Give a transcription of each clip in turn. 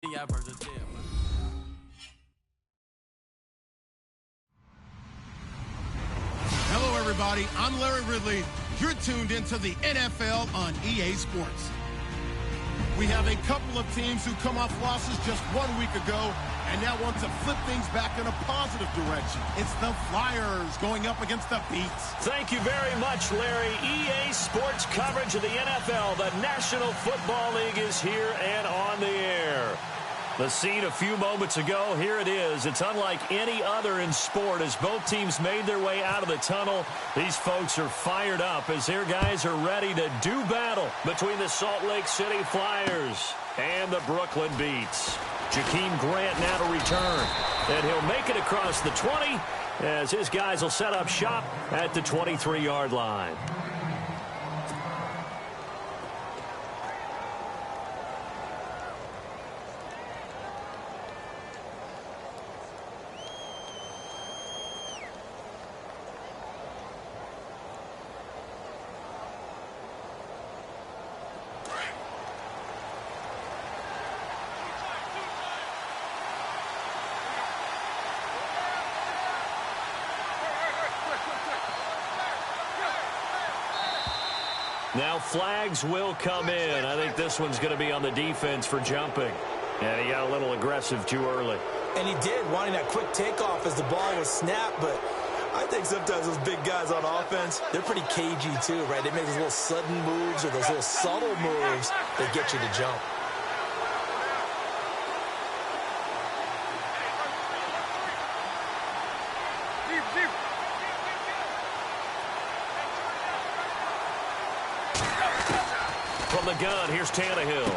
Hello, everybody. I'm Larry Ridley. You're tuned into the NFL on EA Sports. We have a couple of teams who come off losses just 1 week ago and now want to flip things back in a positive direction. It's the Flyers going up against the Beats. Thank you very much, Larry. EA Sports coverage of the NFL. The National Football League is here and on the air. The scene a few moments ago, here it is. It's unlike any other in sport as both teams made their way out of the tunnel. These folks are fired up as their guys are ready to do battle between the Salt Lake City Flyers and the Brooklyn Beats. Jakeem Grant now to return, and he'll make it across the 20 as his guys will set up shop at the 23-yard line. Now flags will come in. I think this one's going to be on the defense for jumping. And he got a little aggressive too early. And he did, wanting that quick takeoff as the ball was snapped. But I think sometimes those big guys on offense, they're pretty cagey too, right? They make those little sudden moves or those little subtle moves that get you to jump. From the gun, here's Tannehill.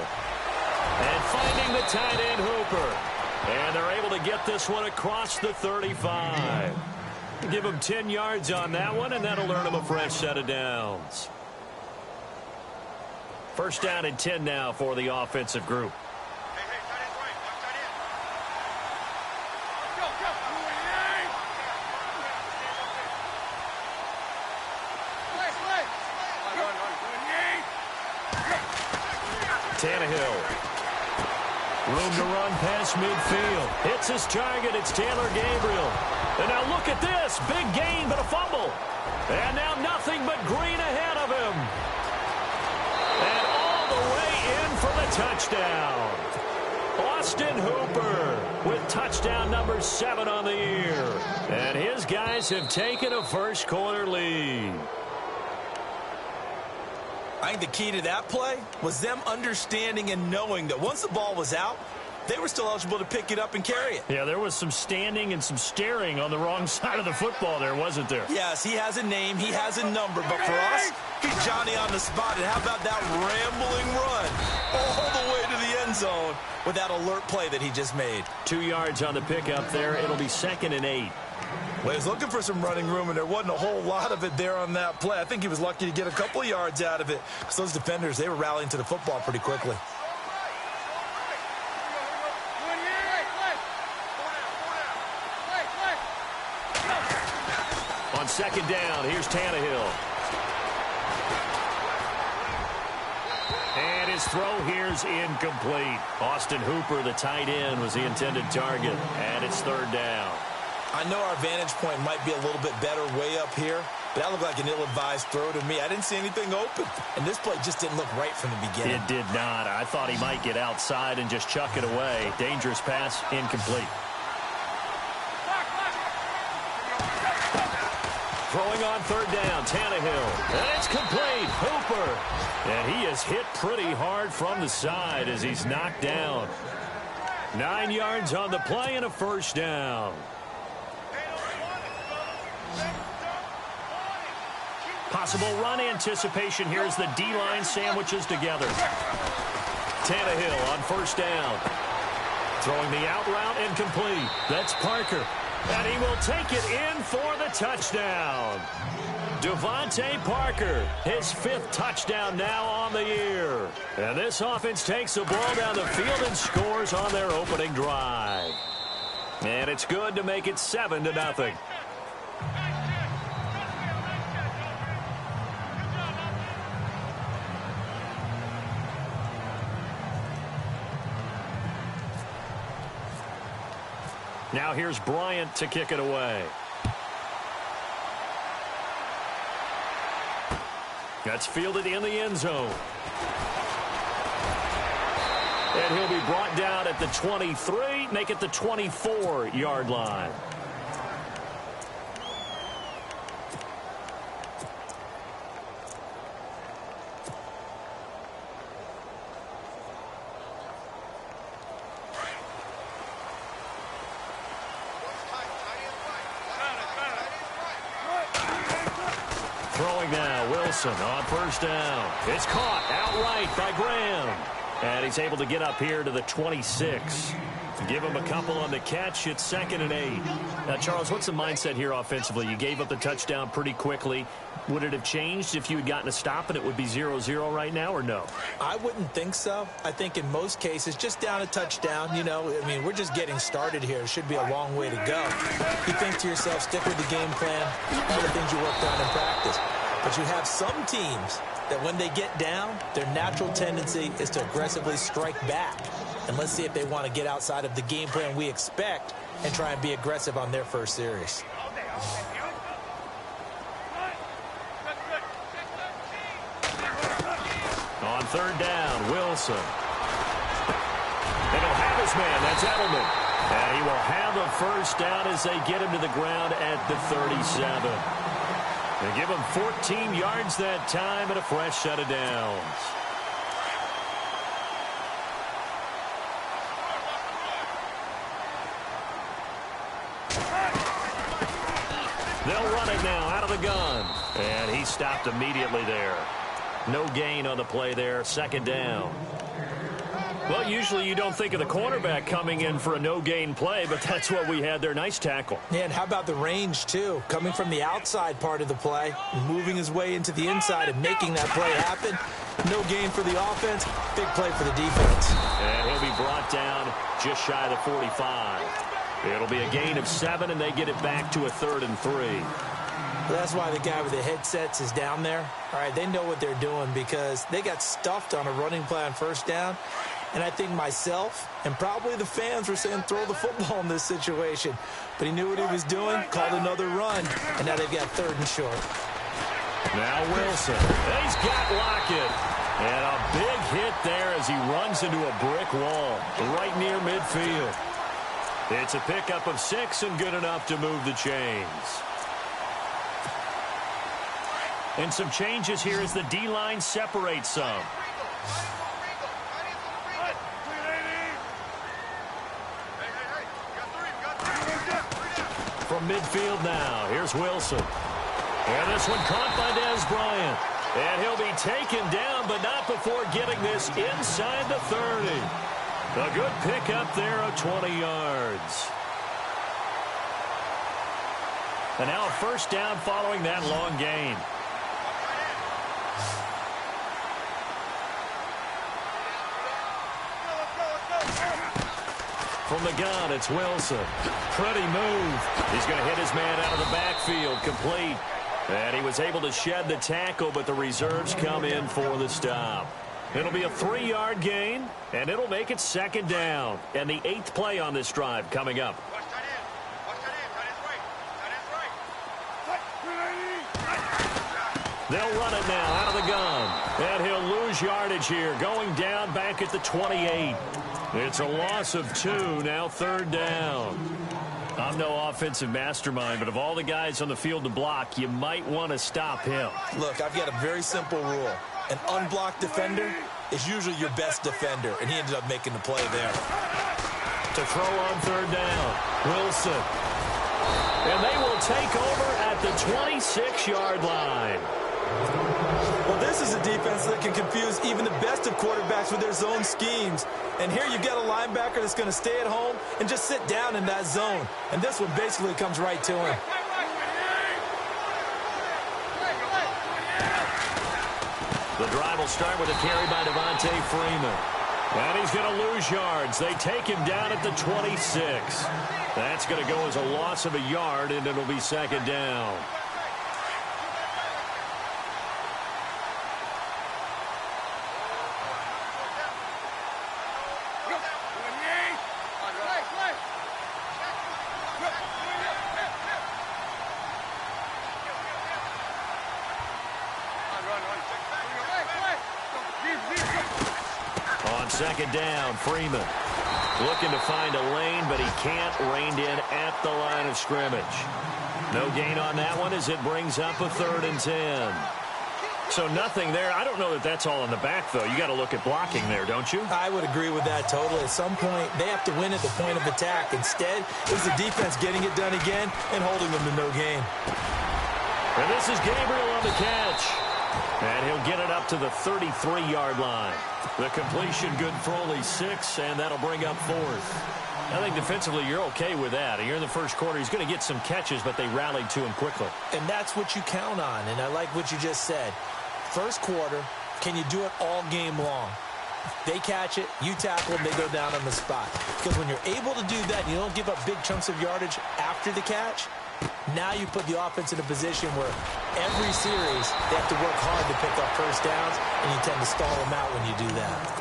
And finding the tight end, Hooper. And they're able to get this one across the 35. Give him 10 yards on that one, and that'll earn him a fresh set of downs. First down and 10 now for the offensive group. Tannehill. Room to run past midfield. Hits his target. It's Taylor Gabriel. And now look at this. Big gain, but a fumble. And now nothing but green ahead of him. And all the way in for the touchdown. Austin Hooper with touchdown number 7 on the year. And his guys have taken a first quarter lead. I think the key to that play was them understanding and knowing that once the ball was out, they were still eligible to pick it up and carry it. Yeah, there was some standing and some staring on the wrong side of the football there, wasn't there? Yes, he has a name, he has a number, but for us, he's Johnny on the spot. And how about that rambling run all the way to the end zone with that alert play that he just made? 2 yards on the pickup there. It'll be 2nd and 8. Well, he was looking for some running room, and there wasn't a whole lot of it there on that play. I think he was lucky to get a couple of yards out of it because those defenders, they were rallying to the football pretty quickly. On 2nd down, here's Tannehill. And his throw here's incomplete. Austin Hooper, the tight end, was the intended target, and it's 3rd down. I know our vantage point might be a little bit better way up here, but that looked like an ill-advised throw to me. I didn't see anything open, and this play just didn't look right from the beginning. It did not. I thought he might get outside and just chuck it away. Dangerous pass, incomplete. Throwing on 3rd down, Tannehill. And it's complete, Hooper. And he is hit pretty hard from the side as he's knocked down. 9 yards on the play and a first down. Possible run anticipation here as the D-line sandwiches together. Tannehill on 1st down. Throwing the out route incomplete. That's Parker. And he will take it in for the touchdown. Devontae Parker, his 5th touchdown now on the year. And this offense takes the ball down the field and scores on their opening drive. And it's good to make it 7-0. Now here's Bryant to kick it away. That's fielded in the end zone. And he'll be brought down at the 23, make it the 24-yard line. Throwing now, Wilson on first down. It's caught outright by Graham. And he's able to get up here to the 26. Give him a couple on the catch. It's 2nd and 8. Now, Charles, what's the mindset here offensively? You gave up the touchdown pretty quickly. Would it have changed if you had gotten a stop and it would be 0-0 right now, or no? I wouldn't think so. I think in most cases, just down a touchdown, you know, I mean, we're just getting started here. It should be a long way to go. You think to yourself, stick with the game plan, all the things you worked on in practice. But you have some teams that when they get down, their natural tendency is to aggressively strike back. And let's see if they want to get outside of the game plan we expect and try and be aggressive on their first series. On third down, Wilson. And he'll have his man. That's Edelman. And he will have a first down as they get him to the ground at the 37. They give him 14 yards that time and a fresh set of downs. They'll run it now out of the gun. And he stopped immediately there. No gain on the play there. 2nd down. Well, usually you don't think of the cornerback coming in for a no-gain play, but that's what we had there. Nice tackle. Yeah, and how about the range, too? Coming from the outside part of the play, moving his way into the inside and making that play happen. No gain for the offense, big play for the defense. And he'll be brought down just shy of the 45. It'll be a gain of 7, and they get it back to a 3rd and 3. That's why the guy with the headsets is down there. All right, they know what they're doing because they got stuffed on a running play on first down. And I think myself and probably the fans were saying throw the football in this situation. But he knew what he was doing, called another run, and now they've got 3rd and short. Now Wilson. He's got Lockett. And a big hit there as he runs into a brick wall right near midfield. It's a pickup of 6 and good enough to move the chains. And some changes here as the D-line separates some. From midfield now, here's Wilson. And this one caught by Dez Bryant. And he'll be taken down, but not before getting this inside the 30. A good pickup there of 20 yards. And now a first down following that long gain. From the gun, it's Wilson. Pretty move. He's going to hit his man out of the backfield, complete. And he was able to shed the tackle, but the reserves come in for the stop. It'll be a 3-yard gain, and it'll make it 2nd down. And the 8th play on this drive coming up. They'll run it now out of the gun. And he'll lose yardage here, going down back at the 28. It's a loss of 2, now 3rd down. I'm no offensive mastermind, but of all the guys on the field to block, you might want to stop him. Look, I've got a very simple rule. An unblocked defender is usually your best defender, and he ended up making the play there. To throw on 3rd down, Wilson. And they will take over at the 26-yard line. Well, this is a defense that can confuse even the best of quarterbacks with their zone schemes. And here you've got a linebacker that's going to stay at home and just sit down in that zone. And this one basically comes right to him. The drive will start with a carry by Devontae Freeman. And he's going to lose yards. They take him down at the 26. That's going to go as a loss of a yard, and it'll be 2nd down. second down. Freeman looking to find a lane, but he can't. Reined in at the line of scrimmage. No gain on that one as it brings up a 3rd and 10. So nothing there. I don't know that that's all in the back, though. You got to look at blocking there, don't you? I would agree with that totally. At some point, they have to win at the point of attack. Instead, it was the defense getting it done again and holding them to no gain. And this is Gabriel on the catch. And he'll get it up to the 33-yard line. The completion good for only 6, and that'll bring up 4th. I think defensively you're okay with that. You're in the first quarter. He's going to get some catches, but they rallied to him quickly. And that's what you count on, and I like what you just said. First quarter, can you do it all game long? They catch it, you tackle them, they go down on the spot. Because when you're able to do that and you don't give up big chunks of yardage after the catch, now you put the offense in a position where every series they have to work hard to pick up first downs, and you tend to stall them out when you do that.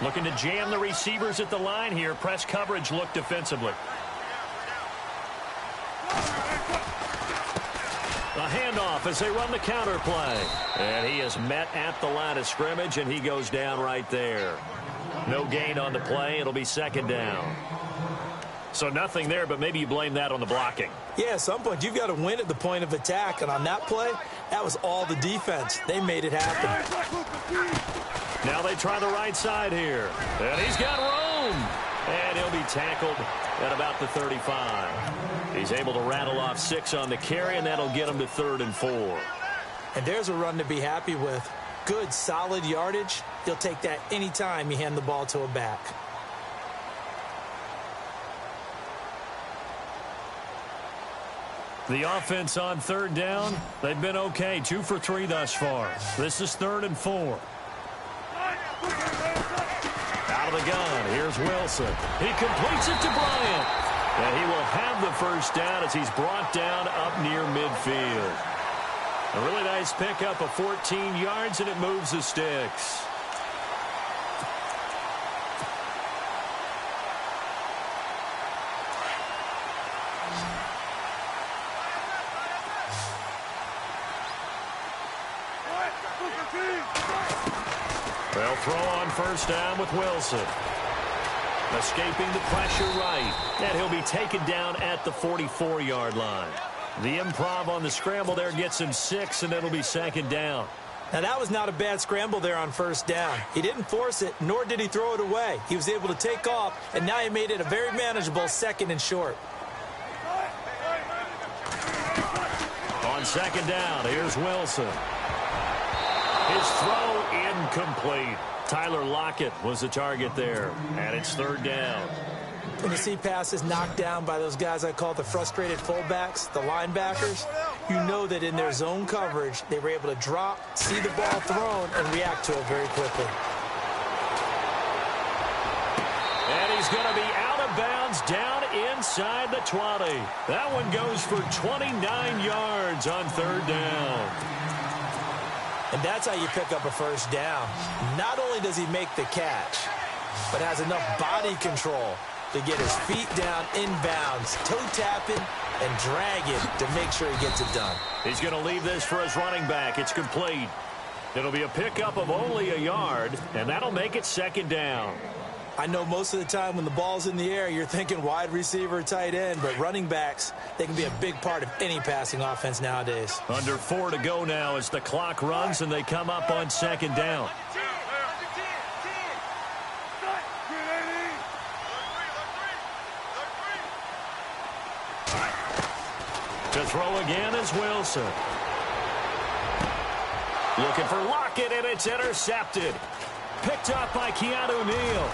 Looking to jam the receivers at the line here. Press coverage look defensively. A handoff as they run the counter play. And he is met at the line of scrimmage, and he goes down right there. No gain on the play. It'll be 2nd down. So nothing there, but maybe you blame that on the blocking. Yeah, at some point you've got to win at the point of attack. And on that play, that was all the defense. They made it happen. Now they try the right side here. And he's got room. And he'll be tackled at about the 35. He's able to rattle off 6 on the carry, and that'll get him to 3rd and 4. And there's a run to be happy with. Good, solid yardage. You'll take that anytime you hand the ball to a back. The offense on 3rd down, they've been okay. 2 for 3 thus far. This is 3rd and 4. Out of the gun, here's Wilson. He completes it to Bryant. And he will have the first down as he's brought down up near midfield. A really nice pickup of 14 yards, and it moves the sticks. They'll throw on first down with Wilson. Escaping the pressure right. And he'll be taken down at the 44-yard line. The improv on the scramble there gets him 6, and it'll be 2nd down. Now, that was not a bad scramble there on first down. He didn't force it, nor did he throw it away. He was able to take off, and now he made it a very manageable 2nd and short. On 2nd down, here's Wilson. His throw incomplete. Tyler Lockett was the target there, and it's 3rd down. When you see passes knocked down by those guys I call the frustrated fullbacks, the linebackers, you know that in their zone coverage, they were able to drop, see the ball thrown, and react to it very quickly. And he's going to be out of bounds down inside the 20. That one goes for 29 yards on 3rd down. And that's how you pick up a first down. Not only does he make the catch, but has enough body control to get his feet down inbounds, toe tapping and dragging to make sure he gets it done. He's going to leave this for his running back. It's complete. It'll be a pickup of only a yard, and that'll make it 2nd down. I know most of the time when the ball's in the air, you're thinking wide receiver, tight end, but running backs, they can be a big part of any passing offense nowadays. Under 4 to go now as the clock runs and they come up on 2nd down. To throw again is Wilson. Looking for Lockett, and it's intercepted. Picked up by Keanu Neal.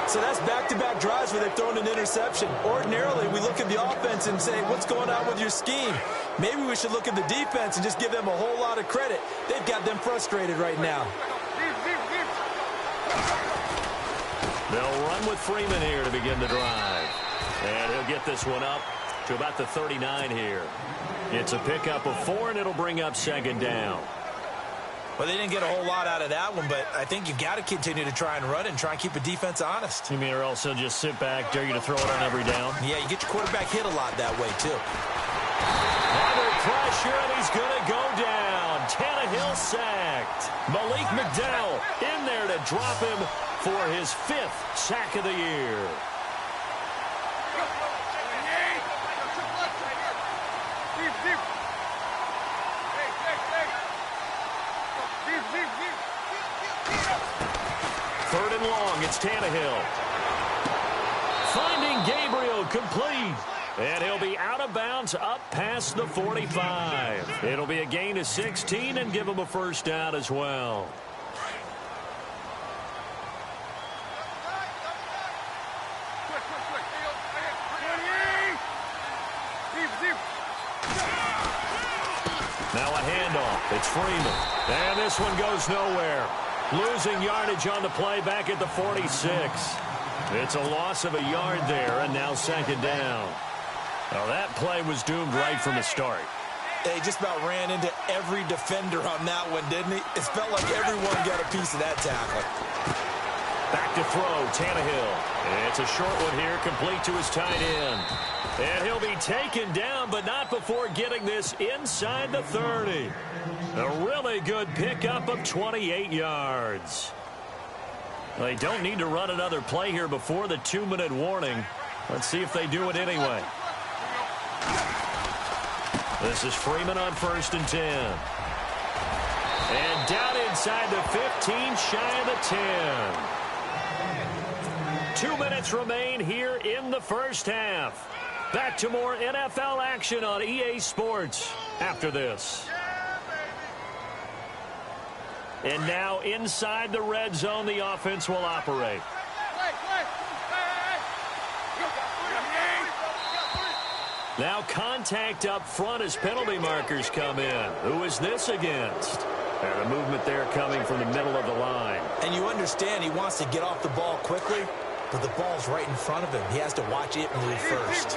So that's back-to-back drives where they've thrown an interception. Ordinarily, we look at the offense and say, what's going on with your scheme? Maybe we should look at the defense and just give them a whole lot of credit. They've got them frustrated right now. They'll run with Freeman here to begin the drive. And he'll get this one up to about the 39 here. It's a pickup of 4, and it'll bring up 2nd down. Well, they didn't get a whole lot out of that one, but I think you've got to continue to try and run it and try and keep a defense honest. You mean or else they'll just sit back, dare you to throw it on every down? Yeah, you get your quarterback hit a lot that way, too. Under pressure, and he's going to go down. Tannehill sacked. Malik McDowell in there to drop him for his 5th sack of the year. Third and long, it's Tannehill. Finding Gabriel, complete. And he'll be out of bounds up past the 45. It'll be a gain of 16 and give him a first down as well. Now a handoff. It's Freeman. And this one goes nowhere. Losing yardage on the play back at the 46. It's a loss of a yard there, and now second down. Now that play was doomed right from the start. He just about ran into every defender on that one, didn't he? It felt like everyone got a piece of that tackle. Back to throw, Tannehill. It's a short one here, complete to his tight end. And he'll be taken down, but not before getting this inside the 30. A really good pickup of 28 yards. They don't need to run another play here before the 2-minute warning. Let's see if they do it anyway. This is Freeman on 1st and 10. And down inside the 15, shy of the 10. 2 minutes remain here in the first half. Back to more NFL action on EA Sports after this. And now inside the red zone, the offense will operate. Now contact up front as penalty markers come in. Who is this against? And a movement there coming from the middle of the line. And you understand he wants to get off the ball quickly, but the ball's right in front of him. He has to watch it move first.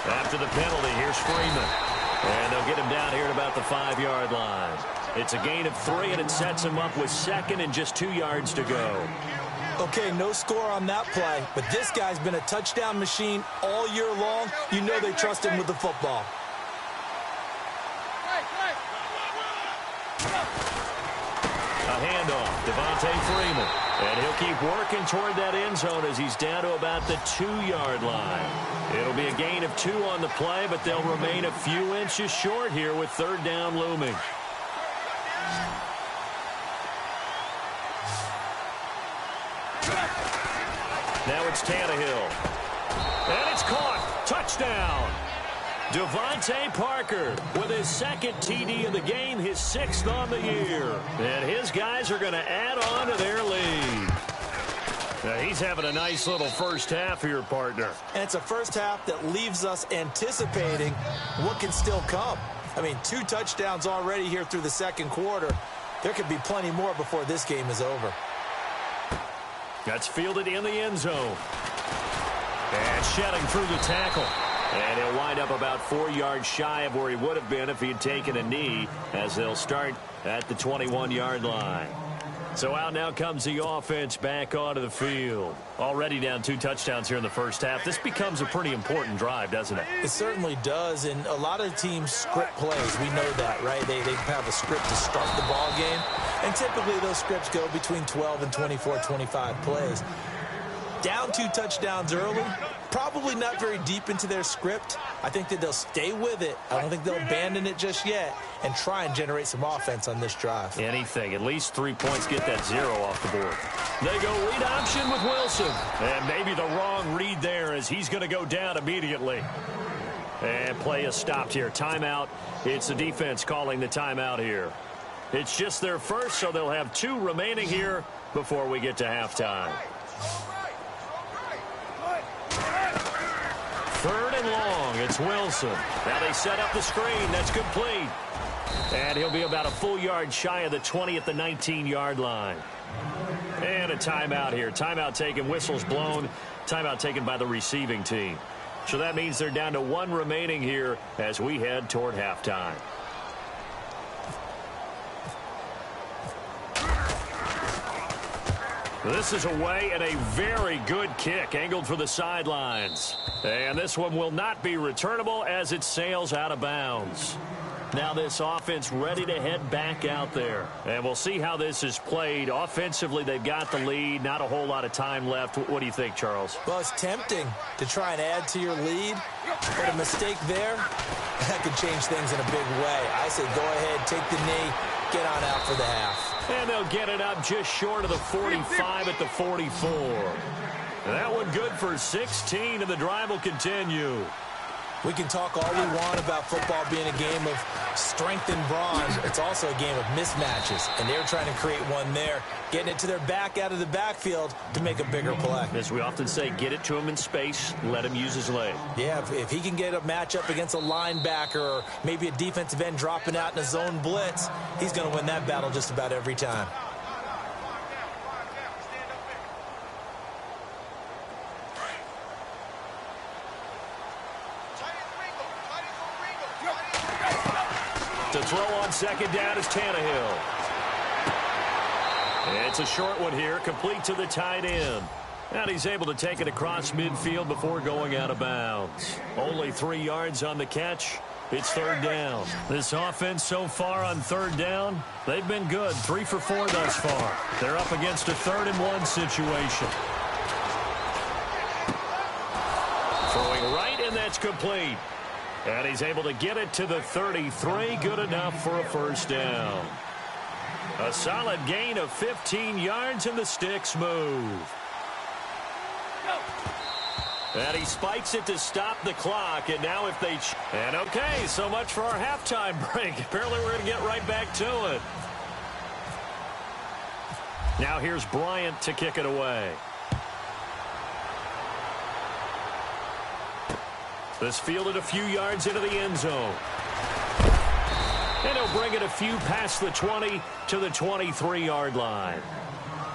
After the penalty, here's Freeman. And they'll get him down here at about the 5-yard line. It's a gain of 3, and it sets him up with 2nd and just 2 yards to go. Okay, no score on that play, but this guy's been a touchdown machine all year long. You know they trust him with the football. A handoff, Devontae Freeman. And he'll keep working toward that end zone as he's down to about the 2-yard line. It'll be a gain of 2 on the play, but they'll remain a few inches short here with 3rd down looming. Now it's Tannehill. And it's caught. Touchdown. Devontae Parker with his 2nd TD of the game, his 6th on the year. And his guys are going to add on to their lead. Now he's having a nice little first half here, partner. And it's a first half that leaves us anticipating what can still come. I mean, 2 touchdowns already here through the 2nd quarter. There could be plenty more before this game is over. That's fielded in the end zone. And shedding through the tackle. And he'll wind up about 4 yards shy of where he would have been if he had taken a knee, as they'll start at the 21-yard line. So out now comes the offense back onto the field. Already down 2 touchdowns here in the first half. This becomes a pretty important drive, doesn't it? It certainly does, and a lot of teams script plays. We know that, right? They have a script to start the ball game, and typically those scripts go between 12 and 24, 25 plays. Down 2 touchdowns early, probably not very deep into their script. I think that they'll stay with it. I don't think they'll abandon it just yet and try and generate some offense on this drive. Anything. At least 3 points, get that 0 off the board. They go read option with Wilson. And maybe the wrong read there as he's going to go down immediately. And play is stopped here. Timeout. It's the defense calling the timeout here. It's just their first, so they'll have 2 remaining here before we get to halftime. 3rd and long. It's Wilson. Now they set up the screen. That's complete. And he'll be about a full yard shy of the 20 at the 19-yard line. And a timeout here. Timeout taken. Whistles blown. Timeout taken by the receiving team. So that means they're down to 1 remaining here as we head toward halftime. This is away and a very good kick angled for the sidelines. And this one will not be returnable as it sails out of bounds. Now this offense ready to head back out there. And we'll see how this is played. Offensively, they've got the lead. Not a whole lot of time left. What do you think, Charles? Well, it's tempting to try and add to your lead. But a mistake there, that could change things in a big way. I say go ahead, take the knee, get on out for the half. And they'll get it up just short of the 45 at the 44. That one good for 16, and the drive will continue. We can talk all we want about football being a game of strength and brawn. It's also a game of mismatches, and they're trying to create one there, getting it to their back out of the backfield to make a bigger play. As we often say, get it to him in space, let him use his leg. Yeah, if he can get a matchup against a linebacker or maybe a defensive end dropping out in a zone blitz, he's going to win that battle just about every time. To throw on second down is Tannehill. It's a short one here, complete to the tight end. And he's able to take it across midfield before going out of bounds. Only 3 yards on the catch. It's third down. This offense so far on third down, they've been good. 3 for 4 thus far. They're up against a 3rd and 1 situation. Throwing right, and that's complete. And he's able to get it to the 33. Good enough for a first down. A solid gain of 15 yards, and the sticks move. And he spikes it to stop the clock. And now if they... And okay, so much for our halftime break. Apparently we're going to get right back to it. Now here's Bryant to kick it away. This fielded a few yards into the end zone. And he'll bring it a few past the 20 to the 23-yard line.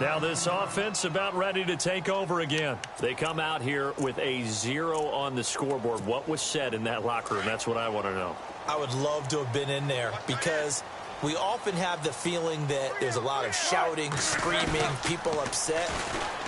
Now this offense about ready to take over again. They come out here with a 0 on the scoreboard. What was said in that locker room? That's what I want to know. I would love to have been in there because we often have the feeling that there's a lot of shouting, screaming, people upset.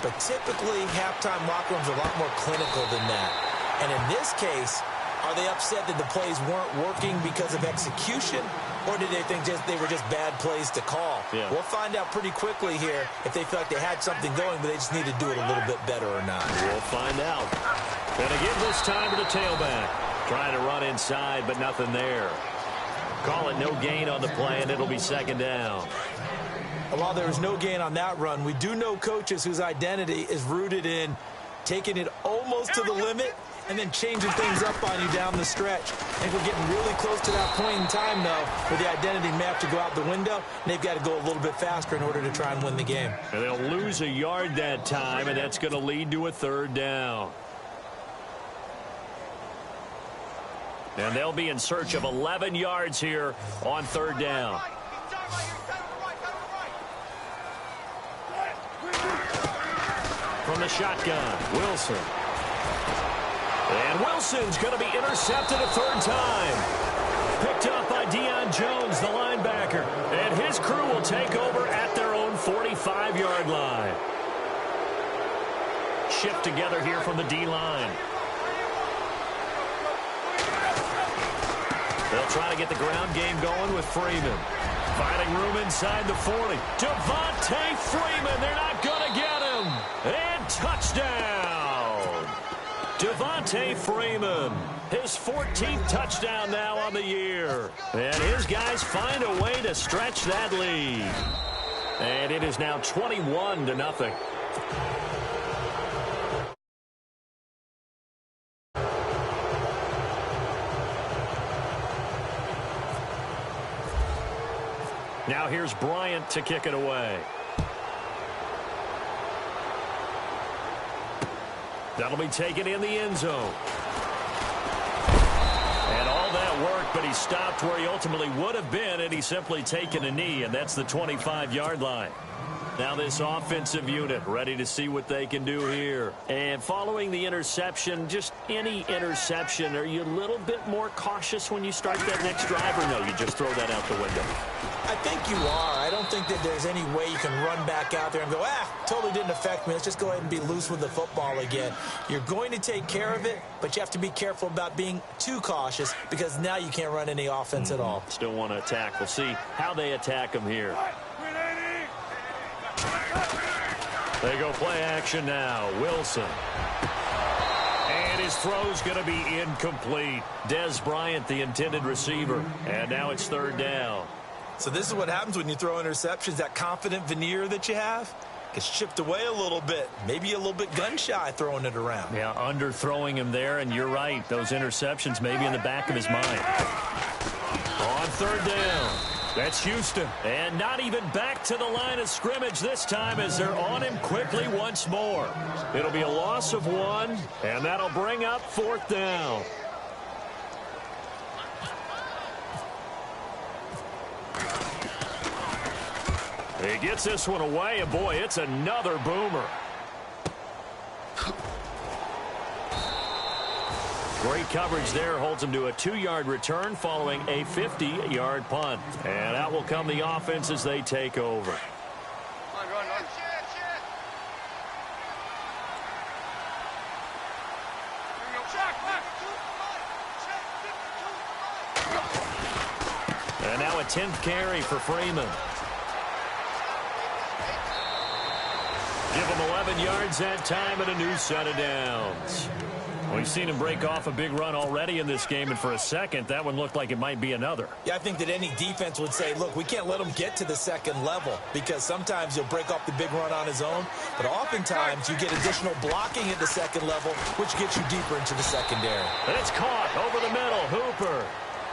But typically, halftime locker rooms are a lot more clinical than that. And in this case, are they upset that the plays weren't working because of execution, or did they think they were just bad plays to call? Yeah. We'll find out pretty quickly here if they feel like they had something going, but they just need to do it a little bit better or not. We'll find out. And again this time to the tailback. Trying to run inside, but nothing there. Call it no gain on the play, and it'll be second down. While there was no gain on that run, we do know coaches whose identity is rooted in taking it almost to the limit and then changing things up on you down the stretch. I think we're getting really close to that point in time, though, where the identity may have to go out the window, and they've got to go a little bit faster in order to try and win the game. And they'll lose a yard that time, and that's going to lead to a third down. And they'll be in search of 11 yards here on third down. From the shotgun, Wilson. And Wilson's going to be intercepted a third time. Picked up by Deion Jones, the linebacker. And his crew will take over at their own 45-yard line. Shift together here from the D-line. They'll try to get the ground game going with Freeman. Finding room inside the 40. Devontae Freeman, they're not going to get him. And touchdown. Devontae Freeman, his 14th touchdown now on the year. And his guys find a way to stretch that lead. And it is now 21-0. Now here's Bryant to kick it away. That'll be taken in the end zone. And all that work, but he stopped where he ultimately would have been, and he's simply taken a knee, and that's the 25-yard line. Now this offensive unit ready to see what they can do here. And following the interception, just any interception, are you a little bit more cautious when you start that next drive, or no, you just throw that out the window? I think you are. I don't think that there's any way you can run back out there and go, totally didn't affect me. Let's just go ahead and be loose with the football again. You're going to take care of it, but you have to be careful about being too cautious because now you can't run any offense at all. Still want to attack. We'll see how they attack them here. They go play action now. Wilson. And his throw's going to be incomplete. Des Bryant, the intended receiver. And now it's third down. So this is what happens when you throw interceptions. That confident veneer that you have gets chipped away a little bit. Maybe a little bit gun-shy throwing it around. Yeah, underthrowing him there, and you're right. Those interceptions maybe in the back of his mind. On third down. That's Houston. And not even back to the line of scrimmage this time as they're on him quickly once more. It'll be a loss of 1, and that'll bring up fourth down. He gets this one away, and boy, it's another boomer. Great coverage there, holds him to a 2-yard return following a 50-yard punt. And out will come the offense as they take over. And now a 10th carry for Freeman. Give him 11 yards that time and a new set of downs. We've seen him break off a big run already in this game, and for a second, that one looked like it might be another. Yeah, I think that any defense would say, look, we can't let him get to the second level because sometimes he'll break off the big run on his own, but oftentimes you get additional blocking at the second level, which gets you deeper into the secondary. It's caught over the middle, Hooper.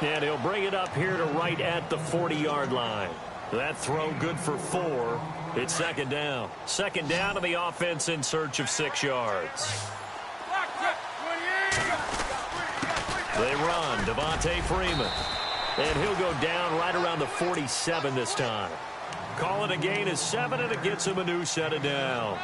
And he'll bring it up here to right at the 40-yard line. That throw good for 4. It's second down. Second down to the offense in search of 6 yards. They run, Devontae Freeman. And he'll go down right around the 47 this time. Call it a gain of 7, and it gets him a new set of downs.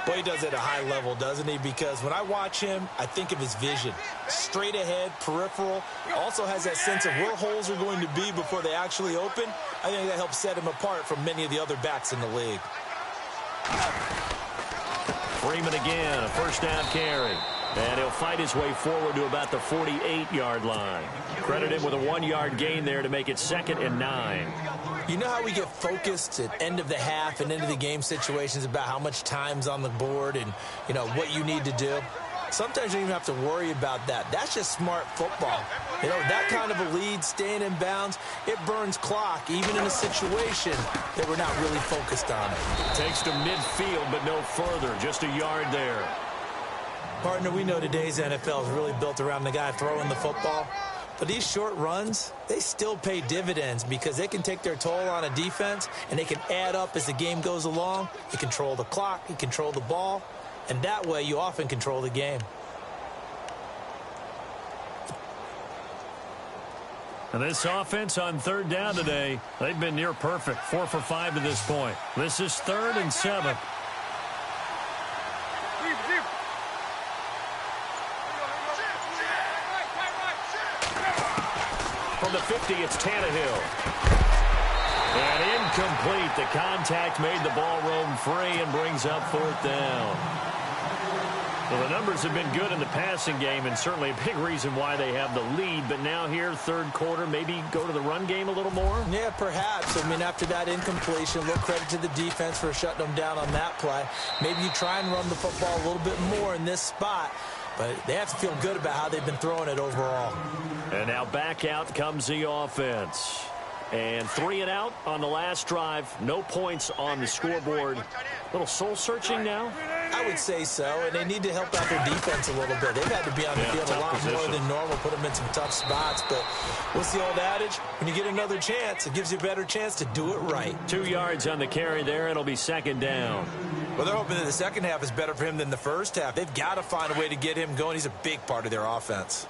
Boy, he does it at a high level, doesn't he? Because when I watch him, I think of his vision. Straight ahead, peripheral. Also has that sense of where holes are going to be before they actually open. I think that helps set him apart from many of the other backs in the league. Freeman again, a first down carry. And he'll fight his way forward to about the 48-yard line. Credit him with a 1-yard gain there to make it 2nd and 9. You know how we get focused at end of the half and end of the game situations about how much time's on the board and, you know, what you need to do? Sometimes you don't even have to worry about that. That's just smart football. You know, that kind of a lead, staying in bounds, it burns clock, even in a situation that we're not really focused on it. Takes to midfield, but no further. Just a yard there. Partner, we know today's NFL is really built around the guy throwing the football. But these short runs, they still pay dividends because they can take their toll on a defense, and they can add up as the game goes along. You control the clock, you control the ball, and that way you often control the game. And this offense on third down today, they've been near perfect. 4 for 5 to this point. This is 3rd and 7. From the 50, it's Tannehill. And incomplete. The contact made the ball roam free and brings up 4th down. Well, the numbers have been good in the passing game, and certainly a big reason why they have the lead. But now here, third quarter, maybe go to the run game a little more? Yeah, perhaps. I mean, after that incompletion, a little credit to the defense for shutting them down on that play. Maybe you try and run the football a little bit more in this spot. But they have to feel good about how they've been throwing it overall. And now back out comes the offense. And 3 and out on the last drive. No points on the scoreboard. A little soul-searching now? I would say so, and they need to help out their defense a little bit. They've had to be on the field a lot more than normal, put them in some tough spots. But what's the old adage? When you get another chance, it gives you a better chance to do it right. 2 yards on the carry there. It'll be 2nd down. Well, they're hoping that the second half is better for him than the first half. They've got to find a way to get him going. He's a big part of their offense.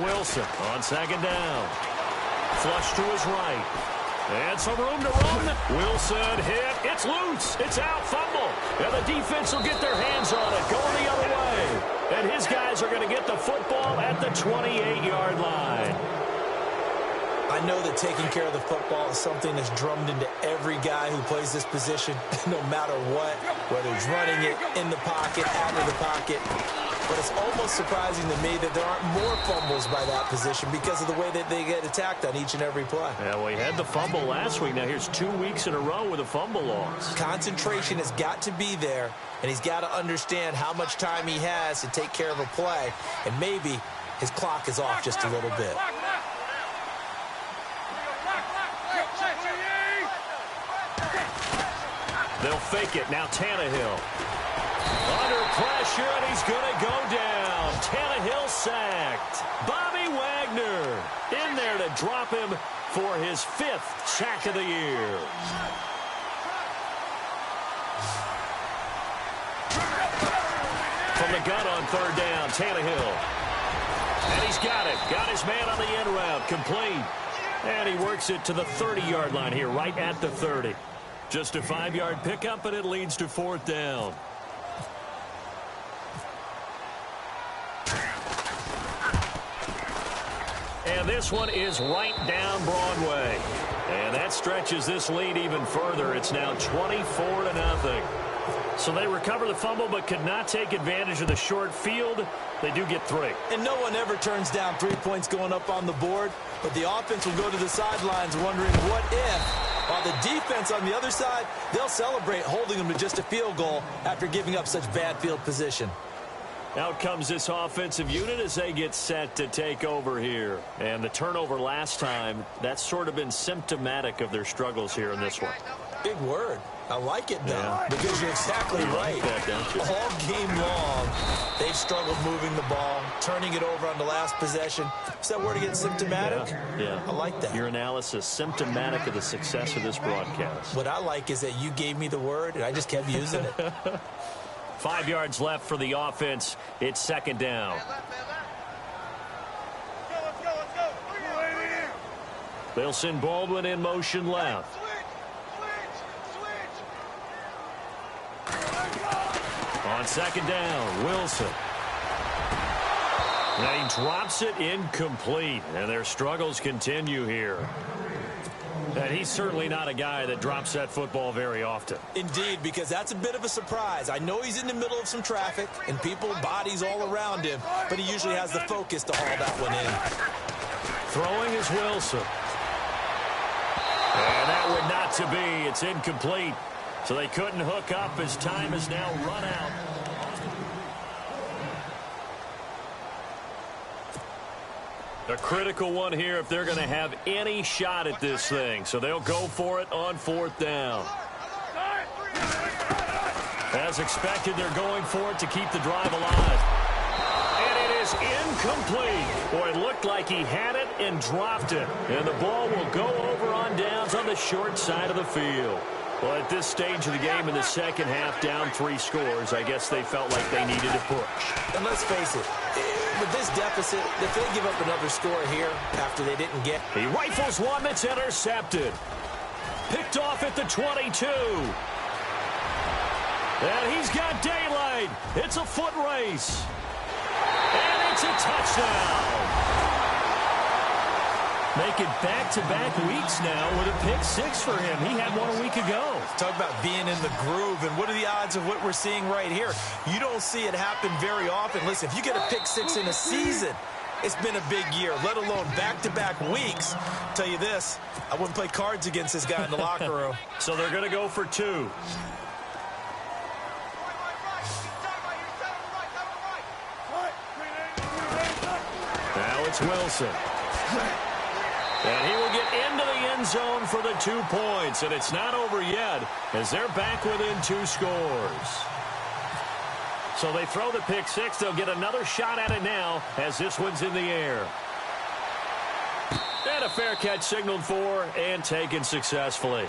Wilson on second down. Flush to his right. And some room to run. Wilson hit. It's loose. It's out. Fumble. And the defense will get their hands on it. Going the other way. And his guys are going to get the football at the 28-yard line. I know that taking care of the football is something that's drummed into every guy who plays this position, no matter what, whether he's running it, in the pocket, out of the pocket. But it's almost surprising to me that there aren't more fumbles by that position because of the way that they get attacked on each and every play. Yeah, we had the fumble last week. Now here's 2 weeks in a row with a fumble loss. Concentration has got to be there, and he's got to understand how much time he has to take care of a play, and maybe his clock is off just a little bit. They'll fake it. Now Tannehill. Under pressure, and he's going to go down. Tannehill sacked. Bobby Wagner in there to drop him for his 5th sack of the year. From the gun on 3rd down, Tannehill. And he's got it. Got his man on the end route. Complete. And he works it to the 30-yard line here, right at the 30. Just a 5-yard pickup, and it leads to 4th down. And this one is right down Broadway. And that stretches this lead even further. It's now 24-0. So they recover the fumble but could not take advantage of the short field. They do get 3. And no one ever turns down 3 points going up on the board. But the offense will go to the sidelines wondering what if. While the defense on the other side, they'll celebrate holding them to just a field goal after giving up such bad field position. Out comes this offensive unit as they get set to take over here. And the turnover last time, that's sort of been symptomatic of their struggles here in this one. Big word. I like it, though, yeah. Because you're exactly right. Like that, don't you? All game long, they've struggled moving the ball, turning it over on the last possession. Is that word again, symptomatic? Yeah. I like that. Your analysis, symptomatic of the success of this broadcast. What I like is that you gave me the word, and I just kept using it. 5 yards left for the offense. It's 2nd down. They'll send Baldwin in motion left. On 2nd down, Wilson. Now he drops it incomplete, and their struggles continue here. And he's certainly not a guy that drops that football very often. Indeed, because that's a bit of a surprise. I know he's in the middle of some traffic and people, bodies all around him, but he usually has the focus to haul that one in. Throwing is Wilson. And that would not to be. It's incomplete. So they couldn't hook up as time is now run out. A critical one here if they're going to have any shot at this thing. So they'll go for it on 4th down. As expected, they're going for it to keep the drive alive. And it is incomplete. Boy, it looked like he had it and dropped it. And the ball will go over on downs on the short side of the field. Well, at this stage of the game in the second half, down 3 scores, I guess they felt like they needed to push. And let's face it, with this deficit, if they give up another score here after they didn't get... He rifles one that's intercepted. Picked off at the 22. And he's got daylight. It's a foot race. And it's a touchdown. Make it back-to-back weeks now with a pick 6 for him. He had one a week ago. Talk about being in the groove, and what are the odds of what we're seeing right here? You don't see it happen very often. Listen, if you get a pick 6 in a season, it's been a big year, let alone back-to-back weeks. I'll tell you this, I wouldn't play cards against this guy in the locker room. So they're going to go for 2. Now it's Wilson. And he will get into the end zone for the 2 points. And it's not over yet as they're back within 2 scores. So they throw the pick 6. They'll get another shot at it now as this one's in the air. And a fair catch signaled for and taken successfully.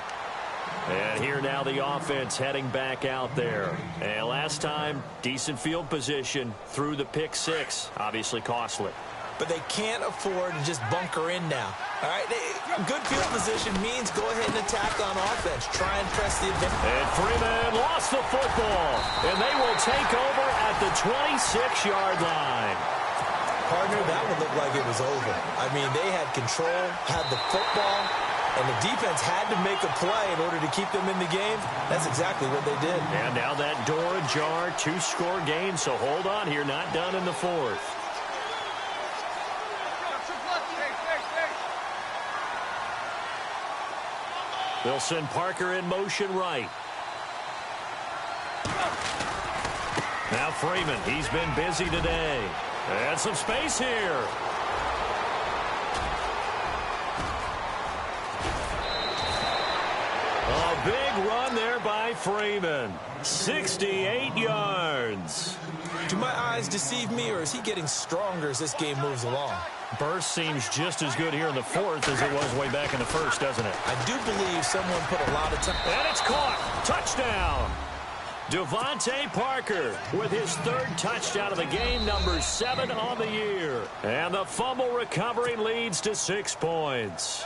And here now the offense heading back out there. And last time, decent field position through the pick 6. Obviously costly. but they can't afford to just bunker in now. All right, good field position means go ahead and attack on offense. Try and press the advantage. And Freeman lost the football, and they will take over at the 26-yard line. Partner, that one looked like it was over. I mean, they had control, had the football, and the defense had to make a play in order to keep them in the game. That's exactly what they did. And now that door ajar, 2-score game, so hold on here, not done in the fourth. They'll send Parker in motion right. Now Freeman, he's been busy today. And some space here. A big run there by Freeman. 68 yards. Do my eyes deceive me, or is he getting stronger as this game moves along? Burst seems just as good here in the fourth as it was way back in the first, doesn't it? I do believe someone put a lot of time. And it's caught. Touchdown. Devontae Parker with his third touchdown of the game, number 7 on the year. And the fumble recovery leads to 6 points.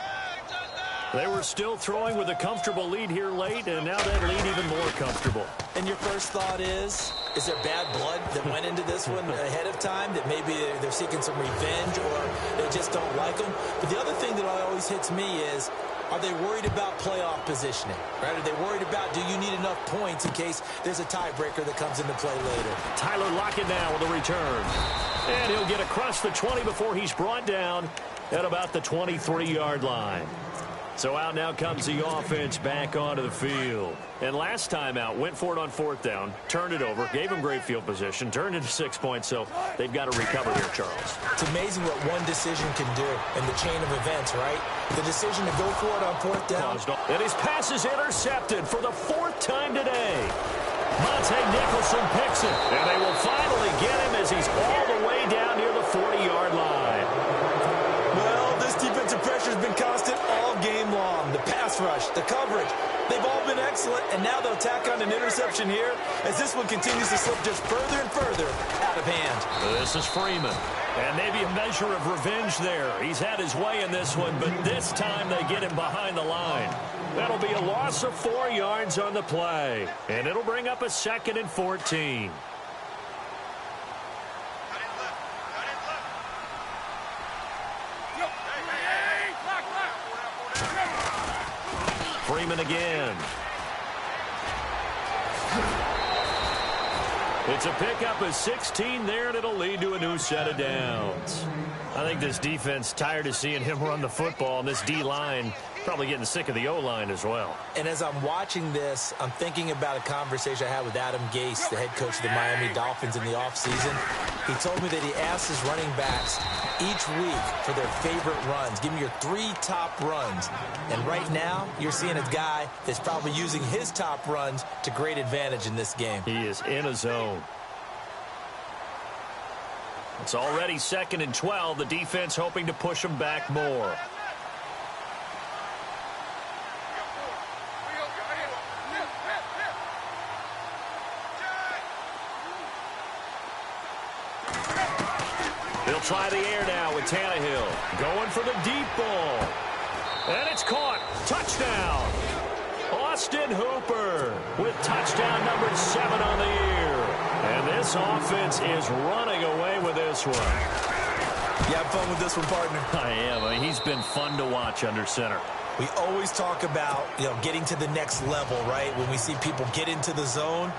They were still throwing with a comfortable lead here late, and now that lead even more comfortable. And your first thought is there bad blood that went into this one ahead of time, that maybe they're seeking some revenge or they just don't like them? But the other thing that always hits me is, are they worried about playoff positioning? Right? Are they worried about, do you need enough points in case there's a tiebreaker that comes into play later? Tyler Lockett now with a return. And he'll get across the 20 before he's brought down at about the 23-yard line. So out now comes the offense back onto the field. And last time out, went for it on 4th down, turned it over, gave him great field position, turned into 6 points, so they've got to recover here, Charles. It's amazing what one decision can do in the chain of events, right? The decision to go for it on 4th down. And his pass is intercepted for the 4th time today. Monte Nicholson picks it, and they will finally get him as he's all the way down near the 40-yard line. Well, this defensive pressure has been constant all game long. The pass rush, the coverage, they've all been excellent, and now they'll tack on an interception here as this one continues to slip just further and further out of hand. This is Freeman, and maybe a measure of revenge there. He's had his way in this one, but this time they get him behind the line. That'll be a loss of 4 yards on the play, and it'll bring up a 2nd and 14. Freeman again. It's a pickup of 16 there, and it'll lead to a new set of downs. I think this defense tired of seeing him run the football, and this D-line probably getting sick of the O-line as well. And as I'm watching this, I'm thinking about a conversation I had with Adam Gase, the head coach of the Miami Dolphins in the offseason. He told me that he asked his running backs each week for their favorite runs. Give me your 3 top runs. And right now, you're seeing a guy that's probably using his top runs to great advantage in this game. He is in a zone. It's already 2nd and 12. The defense hoping to push him back more. He'll try the air now with Tannehill. Going for the deep ball. And it's caught. Touchdown. Austin Hooper with touchdown number 7 on the year. And this offense is running away with this one. You have fun with this one, partner? I am. I mean, he's been fun to watch under center. We always talk about, getting to the next level, right? When we see people get into the zone.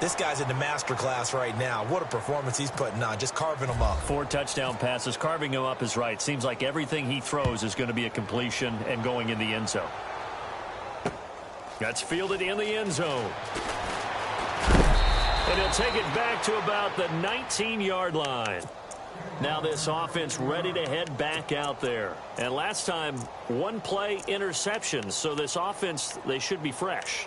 This guy's in the master class right now. What a performance he's putting on, just carving them up. 4 touchdown passes. Carving him up is right. Seems like everything he throws is going to be a completion and going in the end zone. That's fielded in the end zone. And he'll take it back to about the 19-yard line. Now this offense ready to head back out there. And last time, 1-play interception. So this offense, they should be fresh.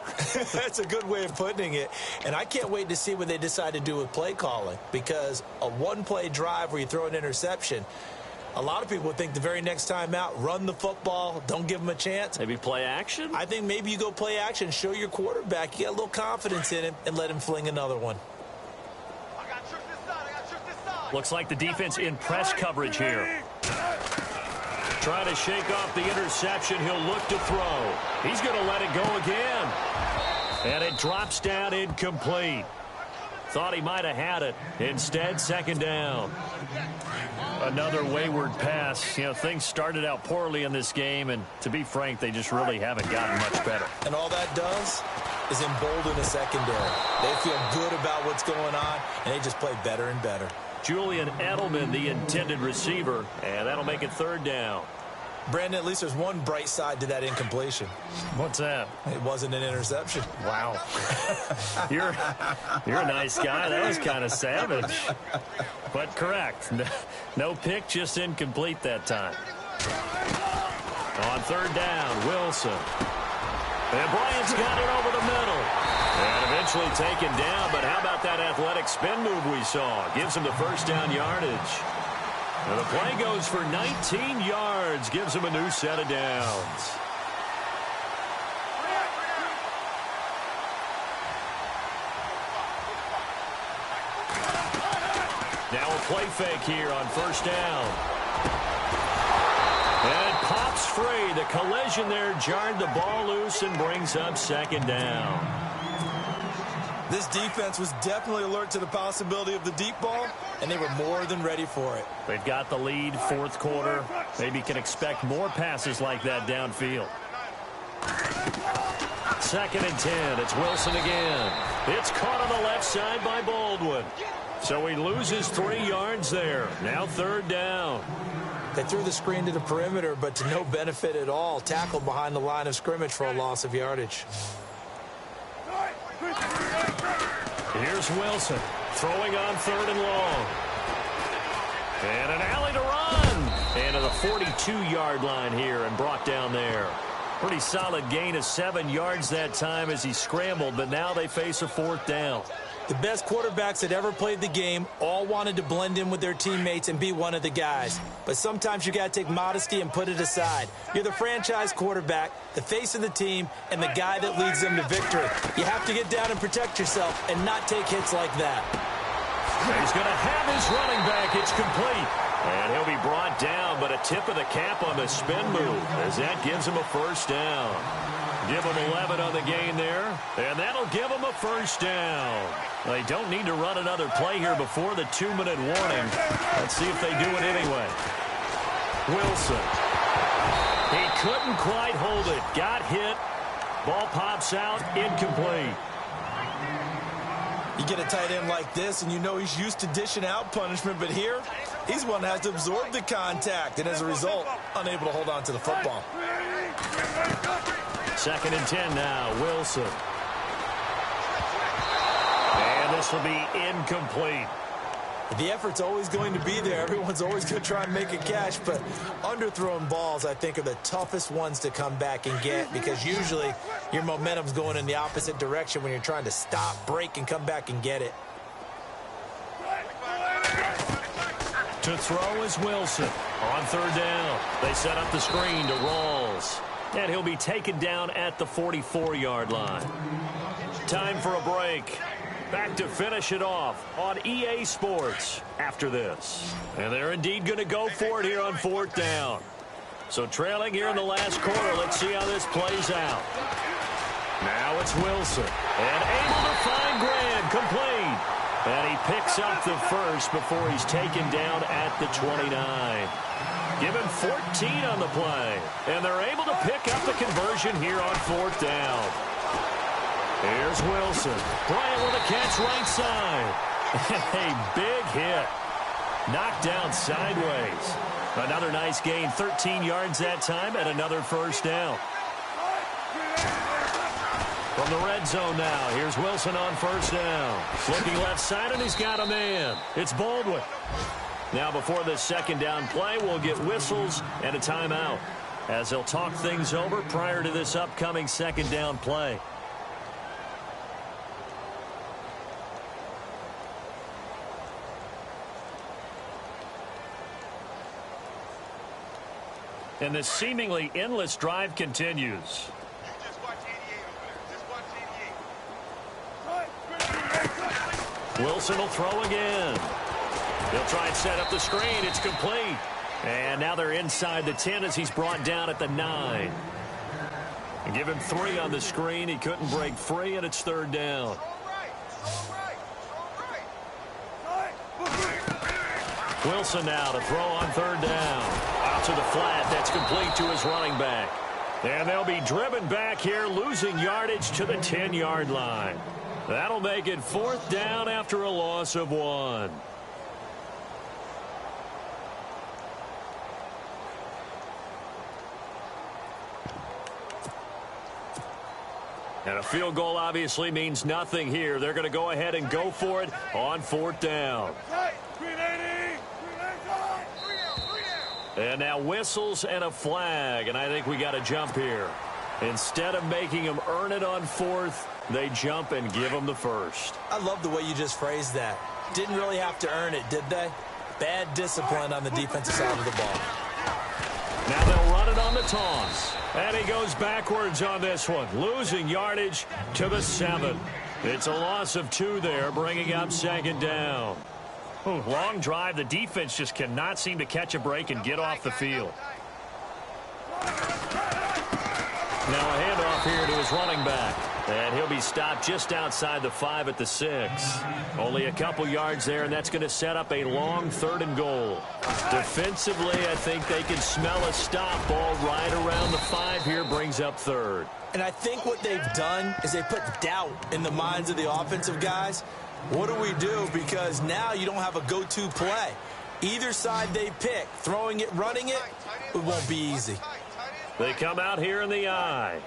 That's a good way of putting it. And I can't wait to see what they decide to do with play calling. Because a 1-play drive where you throw an interception, a lot of people think the very next time out, run the football, don't give them a chance. Maybe play action? I think maybe you go play action, show your quarterback, you got a little confidence in him, and let him fling another one. Looks like the defense in press coverage here. Trying to shake off the interception. He'll look to throw. He's going to let it go again. And it drops down incomplete. Thought he might have had it. Instead, second down. Another wayward pass. You know, things started out poorly in this game, and to be frank, they just really haven't gotten much better. And all that does is embolden the secondary. They feel good about what's going on, and they just play better and better. Julian Edelman, the intended receiver, and that'll make it third down. Brandon, at least there's one bright side to that incompletion. What's that? It wasn't an interception. Wow. You're a nice guy. That was kind of savage. But correct. No pick, just incomplete that time. On third down, Wilson. And Bryant's got it over the middle. And eventually taken down, but how about that athletic spin move we saw? Gives him the first down yardage. And the play goes for 19 yards, gives him a new set of downs. Now a play fake here on first down. And it pops free. The collision there jarred the ball loose and brings up second down. This defense was definitely alert to the possibility of the deep ball, and they were more than ready for it. They've got the lead, fourth quarter. Maybe can expect more passes like that downfield. Second and 10. It's Wilson again. It's caught on the left side by Baldwin. So he loses 3 yards there. Now third down. They threw the screen to the perimeter, but to no benefit at all. Tackled behind the line of scrimmage for a loss of yardage. Here's Wilson throwing on third and long. And an alley to run. And to the 42-yard line here and brought down there. Pretty solid gain of 7 yards that time as he scrambled, but now they face a fourth down. The best quarterbacks that ever played the game all wanted to blend in with their teammates and be one of the guys. But sometimes you got to take modesty and put it aside. You're the franchise quarterback, the face of the team, and the guy that leads them to victory. You have to get down and protect yourself and not take hits like that. He's going to have his running back. It's complete. And he'll be brought down, but a tip of the cap on the spin move as that gives him a first down. Give him 11 on the gain there, and that'll give him a first down. They don't need to run another play here before the 2-minute warning. Let's see if they do it anyway. Wilson. He couldn't quite hold it. Got hit. Ball pops out. Incomplete. You get a tight end like this, and you know he's used to dishing out punishment, but here, he's one that has to absorb the contact, and as a result, unable to hold on to the football. Second and 10 now, Wilson. And this will be incomplete. The effort's always going to be there. Everyone's always going to try and make a catch, but underthrown balls, I think, are the toughest ones to come back and get because usually your momentum's going in the opposite direction when you're trying to stop, break, and come back and get it. To throw is Wilson. On third down, they set up the screen to Rawls. And he'll be taken down at the 44-yard line. Time for a break. Back to finish it off on EA Sports after this. And they're indeed going to go for it here on fourth down. So trailing here in the last quarter, let's see how this plays out. Now it's Wilson. And able to find Graham, complete. And he picks up the first before he's taken down at the 29. Give him 14 on the play. And they're able to pick up the conversion here on fourth down. Here's Wilson. Bryant with a catch right side. A big hit. Knocked down sideways. Another nice gain. 13 yards that time and another first down. From the red zone now, here's Wilson on first down. Looking left side, and he's got a man. It's Baldwin. Now before this second down play, we'll get whistles and a timeout as they'll talk things over prior to this upcoming second down play. And this seemingly endless drive continues. Wilson will throw again. He'll try and set up the screen. It's complete. And now they're inside the 10 as he's brought down at the 9. And give him 3 on the screen. He couldn't break free, and it's 3rd down. Wilson now to throw on 3rd down. Out to the flat. That's complete to his running back. And they'll be driven back here, losing yardage to the 10-yard line. That'll make it 4th down after a loss of 1. And a field goal obviously means nothing here. They're going to go ahead and go for it on 4th down. And now whistles and a flag, and I think we got to jump here. Instead of making them earn it on 4th, they jump and give them the 1st. I love the way you just phrased that. Didn't really have to earn it, did they? Bad discipline on the defensive side of the ball. Now they'll run it on the toss. And he goes backwards on this one, losing yardage to the 7. It's a loss of 2 there, bringing up 2nd down. Long drive. The defense just cannot seem to catch a break and get off the field. Now a handoff here to his running back. And he'll be stopped just outside the 5 at the 6. Only a couple yards there, and that's going to set up a long 3rd and goal. Defensively, I think they can smell a stop. Ball right around the 5 here, brings up 3rd. And I think what they've done is they put doubt in the minds of the offensive guys. What do we do? Because now you don't have a go-to play. Either side they pick, throwing it, running it, it won't be easy. They come out here in the I.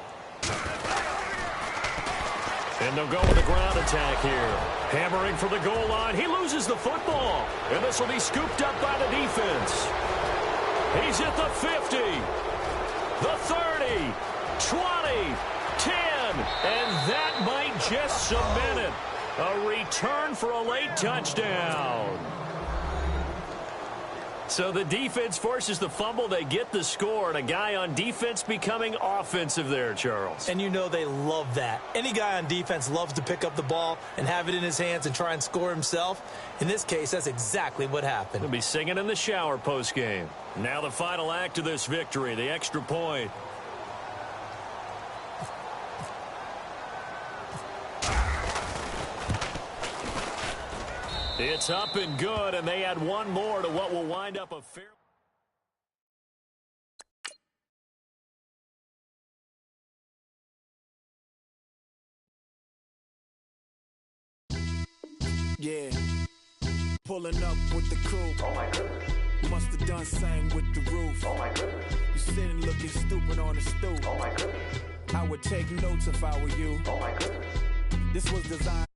And they'll go with a ground attack here. Hammering for the goal line. He loses the football. And this will be scooped up by the defense. He's at the 50, the 30, 20, 10. And that might just cement it. A return for a late touchdown. So the defense forces the fumble. They get the score, and a guy on defense becoming offensive there, Charles. And you know they love that. Any guy on defense loves to pick up the ball and have it in his hands and try and score himself. In this case, that's exactly what happened. He'll be singing in the shower postgame. Now the final act of this victory, the extra point. It's up and good, and they add one more to what will wind up a fair. Yeah, pulling up with the coupe. Oh my goodness. Must have done same with the roof. Oh my goodness. You sitting looking stupid on the stoop. Oh my goodness. I would take notes if I were you. Oh my goodness. This was designed.